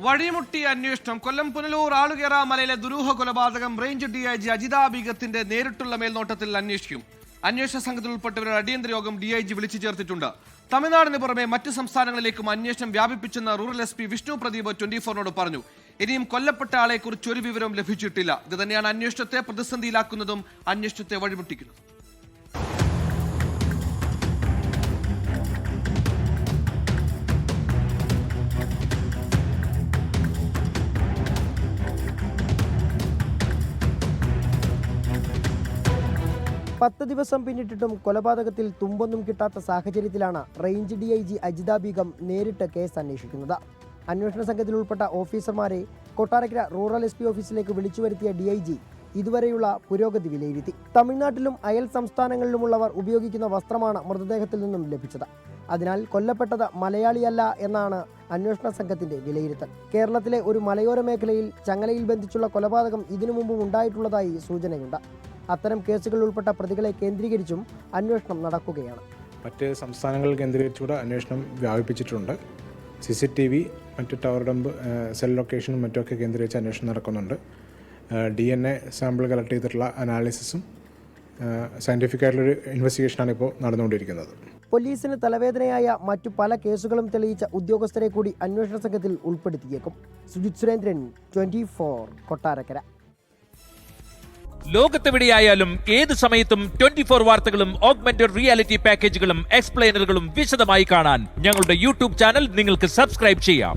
വഴിമുട്ടി അന്വേഷണം. കൊല്ലം പുനലൂർ ആളുകേറ മലയിലെ ദുരൂഹ കൊലപാതകം റേഞ്ച് DIG അജിത ബീഗത്തിന്റെ നേരിട്ടുള്ള മേൽനോട്ടത്തിൽ അന്വേഷിക്കും. അന്വേഷണ സംഘത്തിൽ ഉൾപ്പെട്ടവരുടെ അടിയന്തര യോഗം DIG വിളിച്ചു ചേർത്തിട്ടുണ്ട്. തമിഴ്നാടിന് പുറമെ മറ്റ് സംസ്ഥാനങ്ങളിലേക്കും അന്വേഷണം വ്യാപിപ്പിച്ചെന്ന് റൂറൽ SP വിഷ്ണു പ്രദീപ് 24നോട് പറഞ്ഞു. ഇനിയും കൊല്ലപ്പെട്ട ആളെക്കുറിച്ച് ഒരു വിവരവും ലഭിച്ചിട്ടില്ല. ഇത് തന്നെയാണ് അന്വേഷണത്തെ പ്രതിസന്ധിയിലാക്കുന്നതും അന്വേഷണത്തെ വഴിമുട്ടിക്കുന്നതും. പത്ത് ദിവസം പിന്നിട്ടിട്ടും കൊലപാതകത്തിൽ തുമ്പൊന്നും കിട്ടാത്ത സാഹചര്യത്തിലാണ് റേഞ്ച് DIG അജിത ബീഗം നേരിട്ട് കേസ് അന്വേഷിക്കുന്നത്. അന്വേഷണ സംഘത്തിൽ ഉൾപ്പെട്ട ഓഫീസർമാരെ കൊട്ടാരക്കര റൂറൽ SP ഓഫീസിലേക്ക് വിളിച്ചു വരുത്തിയ DIG ഇതുവരെയുള്ള പുരോഗതി വിലയിരുത്തി. തമിഴ്നാട്ടിലും അയൽ സംസ്ഥാനങ്ങളിലുമുള്ളവർ ഉപയോഗിക്കുന്ന വസ്ത്രമാണ് മൃതദേഹത്തിൽ നിന്നും ലഭിച്ചത്. അതിനാൽ കൊല്ലപ്പെട്ടത് മലയാളിയല്ല എന്നാണ് അന്വേഷണ സംഘത്തിന്റെ വിലയിരുത്തൽ. കേരളത്തിലെ ഒരു മലയോര മേഖലയിൽ ചങ്ങലയിൽ ബന്ധിച്ചുള്ള കൊലപാതകം ഇതിനു മുമ്പും ഉണ്ടായിട്ടുള്ളതായി സൂചനയുണ്ട്. അത്തരം കേസുകളിൽ ഉൾപ്പെട്ട പ്രതികളെ കേന്ദ്രീകരിച്ചും അന്വേഷണം നടക്കുകയാണ്. മറ്റ് സംസ്ഥാനങ്ങൾ കേന്ദ്രീകരിച്ചുകൂടെ അന്വേഷണം വ്യാപിപ്പിച്ചിട്ടുണ്ട്. CCTV, മറ്റ് ടവർ ഡംപ്, സെൽ ലൊക്കേഷനും മറ്റുമൊക്കെ കേന്ദ്രീകരിച്ച് അന്വേഷണം നടക്കുന്നുണ്ട്. DNA സാമ്പിൾ കളക്ട് ചെയ്തിട്ടുള്ള അനാലിസിസും സയൻറ്റിഫിക് ആയിട്ടുള്ളൊരു ഇൻവെസ്റ്റിഗേഷനാണ് ഇപ്പോൾ നടന്നുകൊണ്ടിരിക്കുന്നത്. പോലീസിന് തലവേദനയായ മറ്റു പല കേസുകളും തെളിയിച്ച ഉദ്യോഗസ്ഥരെ കൂടി അന്വേഷണ സംഘത്തിൽ ഉൾപ്പെടുത്തിയേക്കും. സുജിത് സുരേന്ദ്രൻ, 24, കൊട്ടാരക്കര. ലോകത്തെവിടെയായാലും ഏത് സമയത്തും 24 വാർത്തകളും ഓഗ്മെന്റഡ് റിയാലിറ്റി പാക്കേജുകളും എക്സ്പ്ലെയിനറുകളും വിശദമായി കാണാൻ ഞങ്ങളുടെ YouTube ചാനൽ നിങ്ങൾക്ക് സബ്സ്ക്രൈബ് ചെയ്യാം.